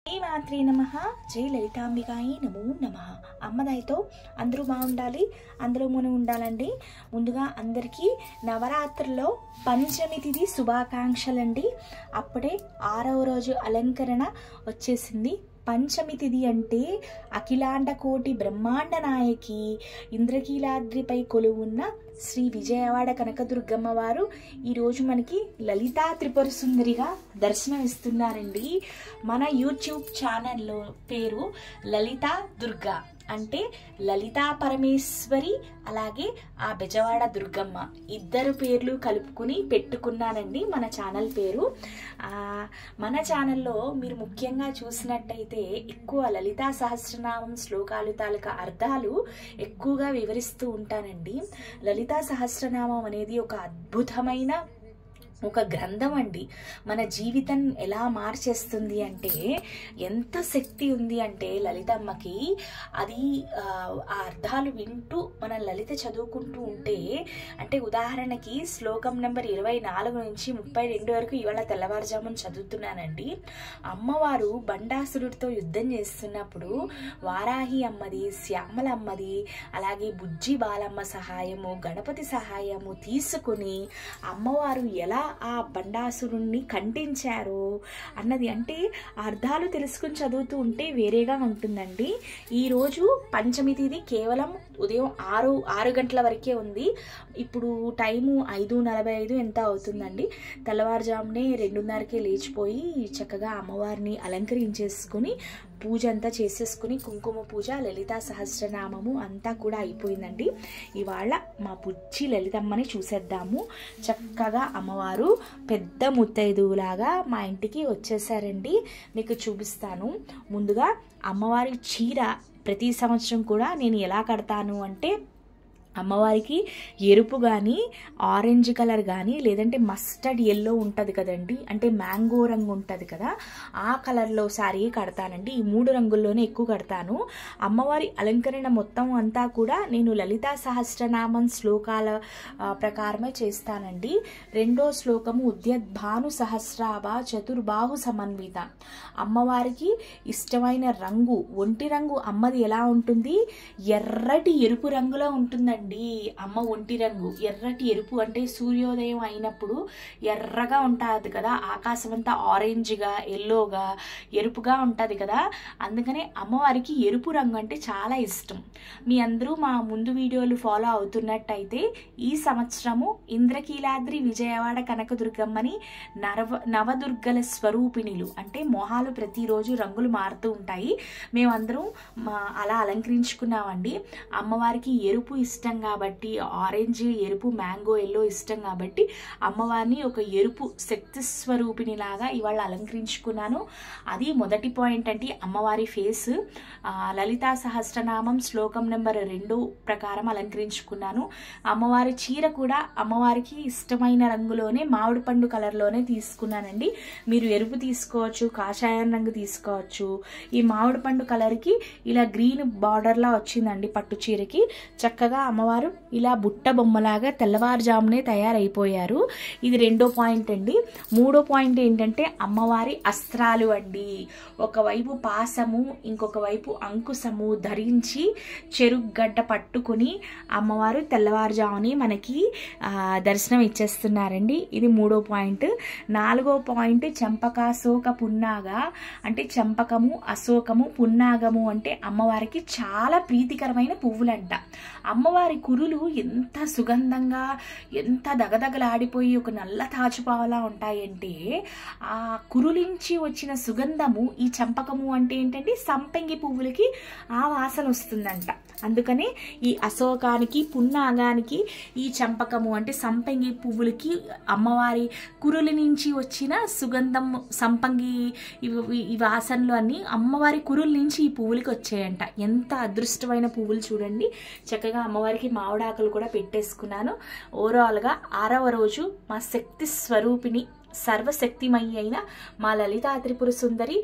శ్రీమాత్రే నమః. జై లలితాంబికాయి నమో నమః. అమ్మదయతో అందరూ బాగుండాలి, అందరూ మనం ఉండాలండి. ముందుగా అందరికీ నవరాత్రుల్లో పంచమి తిథి శుభాకాంక్షలండి. అప్పుడే 6వ రోజు అలంకరణ వచ్చేసింది. పంచమి తిథి అంటే అఖిలాండ కోటి బ్రహ్మాండ నాయకి ఇంద్రకీలాద్రిపై కొలువున్న శ్రీ విజయవాడ కనకదుర్గమ్మ వారు ఈరోజు మనకి లలితా త్రిపుర సుందరిగా దర్శనమిస్తున్నారండి. మన యూట్యూబ్ ఛానల్లో పేరు లలితా దుర్గా, అంటే లలితా పరమేశ్వరి అలాగే ఆ బెజవాడ దుర్గమ్మ ఇద్దరు పేర్లు కలుపుకుని పెట్టుకున్నానండి మన ఛానల్ పేరు. మన ఛానల్లో మీరు ముఖ్యంగా చూసినట్టయితే ఎక్కువ లలితా సహస్రనామం శ్లోకాలు తాలూకా అర్థాలు ఎక్కువగా వివరిస్తూ ఉంటానండి. లలితా సహస్రనామం అనేది ఒక అద్భుతమైన ఒక గ్రంథం అండి. మన జీవితం ఎలా మార్చేస్తుంది అంటే, ఎంత శక్తి ఉంది అంటే లలితమ్మకి, అది ఆ అర్థాలు వింటూ మన లలిత చదువుకుంటూ ఉంటే, అంటే ఉదాహరణకి శ్లోకం నెంబర్ 24 నుంచి 32 వరకు ఇవాళ తెల్లవారుజామున చదువుతున్నానండి. అమ్మవారు బండాసురుడితో యుద్ధం చేస్తున్నప్పుడు వారాహి అమ్మది, శ్యామల అమ్మది, అలాగే బుజ్జి బాలమ్మ సహాయము, గణపతి సహాయము తీసుకుని అమ్మవారు ఎలా ఆ బండాసురుణ్ణి ఖండించారు అన్నది, అంటే అర్థాలు తెలుసుకుని చదువుతూ ఉంటే వేరేగా ఉంటుందండి. ఈరోజు పంచమి తిథి కేవలం ఉదయం 6 గంటల వరకే ఉంది. ఇప్పుడు టైము 5:45 ఎంత అవుతుందండి. తెల్లవారుజామునే 2:30కే లేచిపోయి చక్కగా అమ్మవారిని అలంకరించేసుకుని పూజ అంతా చేసేసుకుని కుంకుమ పూజ, లలితా సహస్రనామము అంతా కూడా అయిపోయిందండి. ఇవాళ మా బుజ్జి లలితమ్మని చూసేద్దాము. చక్కగా అమ్మవారు పెద్ద ముత్తైదువులాగా మా ఇంటికి వచ్చేసారండి. మీకు చూపిస్తాను. ముందుగా అమ్మవారి చీర ప్రతి సంవత్సరం కూడా నేను ఎలా కడతాను అంటే, అమ్మవారికి ఎరుపు కానీ, ఆరెంజ్ కలర్ కానీ, లేదంటే మస్టర్డ్ ఎల్లో ఉంటుంది కదండి, అంటే మ్యాంగో రంగు ఉంటుంది కదా, ఆ కలర్లో శారీ కడతానండి. ఈ 3 రంగుల్లోనే ఎక్కువ కడతాను. అమ్మవారి అలంకరణ మొత్తం అంతా కూడా నేను లలితా సహస్రనామం శ్లోకాల ప్రకారమే చేస్తానండి. 2వ శ్లోకము ఉద్యద్భాను సహస్రాభ చతుర్బాహు సమన్విత. అమ్మవారికి ఇష్టమైన రంగు ఒంటి రంగు అమ్మది ఎలా ఉంటుంది, ఎర్రటి ఎరుపు రంగులో ఉంటుందండి. అమ్మ ఒంటి రంగు ఎర్రటి ఎరుపు, అంటే సూర్యోదయం అయినప్పుడు ఎర్రగా ఉంటుంది కదా, ఆకాశం అంతా ఆరెంజ్గా, ఎల్లోగా, ఎరుపుగా ఉంటుంది కదా, అందుకనే అమ్మవారికి ఎరుపు రంగు అంటే చాలా ఇష్టం. మీ అందరూ మా ముందు వీడియోలు ఫాలో అవుతున్నట్టయితే ఈ సంవత్సరము ఇంద్రకీలాద్రి విజయవాడ కనకదుర్గమ్మని నవదుర్గల స్వరూపిణులు, అంటే మొహాలు ప్రతిరోజు రంగులు మారుతూ ఉంటాయి. మేమందరం అలా అలంకరించుకున్నామండి. అమ్మవారికి ఎరుపు ఇష్టం కాబట్టి, ఆరెంజ్, ఎరుపు, మ్యాంగో, ఎల్లో ఇష్టం కాబట్టి అమ్మవారిని ఒక ఎరుపు శక్తి స్వరూపిణి లాగా ఇవాళ అలంకరించుకున్నాను. అది మొదటి పాయింట్. అంటే అమ్మవారి ఫేస్ లలితా సహస్రనామం శ్లోకం నెంబర్ 2 ప్రకారం అలంకరించుకున్నాను. అమ్మవారి చీర కూడా అమ్మవారికి ఇష్టమైన రంగులోనే, మామిడి పండు కలర్లోనే తీసుకున్నానండి. మీరు ఎరుపు తీసుకోవచ్చు, కాషాయం రంగు తీసుకోవచ్చు. ఈ మామిడి పండు కలర్కి ఇలా గ్రీన్ బార్డర్లా వచ్చిందండి పట్టు చీరకి. చక్కగా అమ్మవారు ఇలా బుట్ట బొమ్మలాగా తెల్లవారుజామునే తయారైపోయారు. ఇది 2వ పాయింట్ అండి. 3వ పాయింట్ ఏంటంటే అమ్మవారి అస్త్రాలు అండి. ఒకవైపు పాసము, ఇంకొక వైపు అంకుశము ధరించి చెరుగడ్డ పట్టుకుని అమ్మవారు తెల్లవారుజాముని మనకి దర్శనం ఇచ్చేస్తున్నారండి. ఇది 3వ పాయింట్. 4వ పాయింట్ చంపకాశోక పున్నాగ, అంటే చంపకము, అశోకము, పున్నాగము అంటే అమ్మవారికి చాలా ప్రీతికరమైన పువ్వులంట. అమ్మవారి కురులు ఎంత సుగంధంగా, ఎంత దగదగలాడిపోయి ఒక నల్ల తాచుపావలా ఉంటాయంటే, ఆ కురులించి వచ్చిన సుగంధము, ఈ చంపకము అంటే ఏంటంటే సంపెంగి పువ్వులకి ఆ వాసన వస్తుందంట. అందుకనే ఈ అశోకానికి, పున్నాగానికి ఈ చంపకము అంటే సంపెంగి పువ్వులకి అమ్మవారి కురుల నుంచి వచ్చిన సుగంధం, సంపంగి ఈ వాసనలు అన్ని అమ్మవారి కురుల నుంచి ఈ పువ్వులకి వచ్చాయంట. ఎంత అదృష్టమైన పువ్వులు చూడండి. చక్కగా అమ్మవారికి మామిడాకులు కూడా పెట్టేసుకున్నాను. ఓవరాల్గా 6వ రోజు మా శక్తి స్వరూపిణి సర్వశక్తిమయి అయిన మా లలితా త్రిపుర సుందరి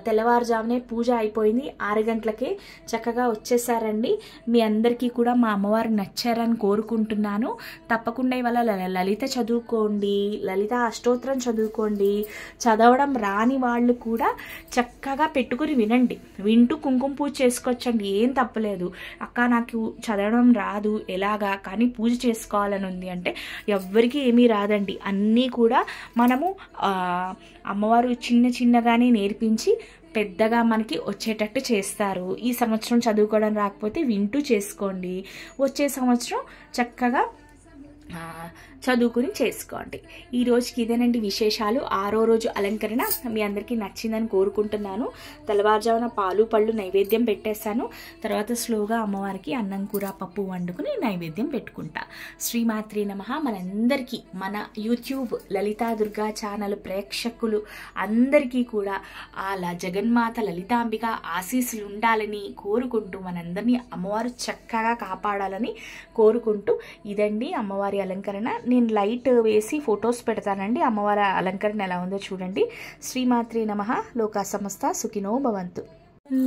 తెల్లవారుజామునే పూజ అయిపోయింది, 6 గంటలకే చక్కగా వచ్చేసారండి. మీ అందరికీ కూడా మా అమ్మవారు నచ్చారని కోరుకుంటున్నాను. తప్పకుండా ఇవాళ లలిత చదువుకోండి, లలిత అష్టోత్తరం చదువుకోండి. చదవడం రాని వాళ్ళు కూడా చక్కగా పెట్టుకుని వినండి, వింటూ కుంకుమ పూజ చేసుకోవచ్చండి, ఏం తప్పలేదు. అక్క నాకు చదవడం రాదు ఎలాగా, కానీ పూజ చేసుకోవాలని ఉంది అంటే ఎవ్వరికీ ఏమీ రాదండి. అన్నీ కూడా మనము అమ్మవారు చిన్నగానే నేర్పించి పెద్దగా మనకి వచ్చేటట్టు చేస్తారు. ఈ సంవత్సరం చదువుకోవడం రాకపోతే వింటూ చేసుకోండి, వచ్చే సంవత్సరం చక్కగా చదువుకుని చేసుకోండి. ఈ రోజుకి ఇదేనండి విశేషాలు. 6వ రోజు అలంకరణ మీ అందరికీ నచ్చిందని కోరుకుంటున్నాను. తెల్లవారుజామున పాలు పళ్ళు నైవేద్యం పెట్టేశాను. తర్వాత స్లోగా అమ్మవారికి అన్నం కూర పప్పు వండుకుని నైవేద్యం పెట్టుకుంటా. శ్రీమాత్రే నమః. మనందరికీ మన యూట్యూబ్ లలితా దుర్గా ఛానల్ ప్రేక్షకులు అందరికీ కూడా ఆ జగన్మాత లలితాంబిక ఆశీస్సులు ఉండాలని కోరుకుంటూ, మనందరినీ అమ్మవారు చక్కగా కాపాడాలని కోరుకుంటూ, ఇదండి అమ్మవారి అలంకరణ. నేను లైట్ వేసి ఫొటోస్ పెడతానండి. అమ్మవారి అలంకరణ ఎలా ఉందో చూడండి. శ్రీమాత్రే నమః. లోకా సమస్త సుఖినో భవంతు.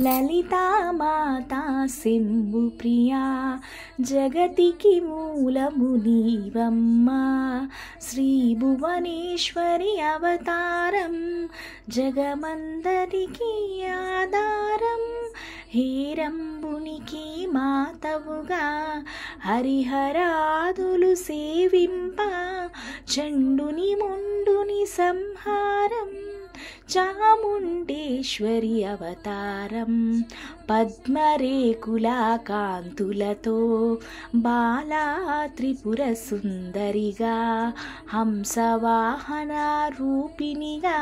లలితా మాతా శంభు ప్రియా జగతికి మూలము నీవమ్మా, శ్రీ భువనేశ్వరి అవతారం జగమందరికి ఆధారం, హేరంబునికి మాతవుగా హరిహరాదులు సేవింప, చండుని ముండుని సంహారం చాముండేశ్వరి అవతారం, పద్మరేకుల కాంతులతో బాలా త్రిపుర సుందరిగా, హంసవాహన రూపిణిగా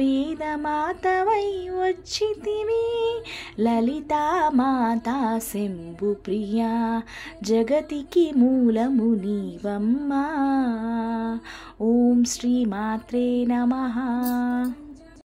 వేదమాతవై వచ్చితివి, లలితా మాతా శంభు ప్రియా జగతికి మూలము నీవమ్మా. ఓం శ్రీ మాత్రే నమః.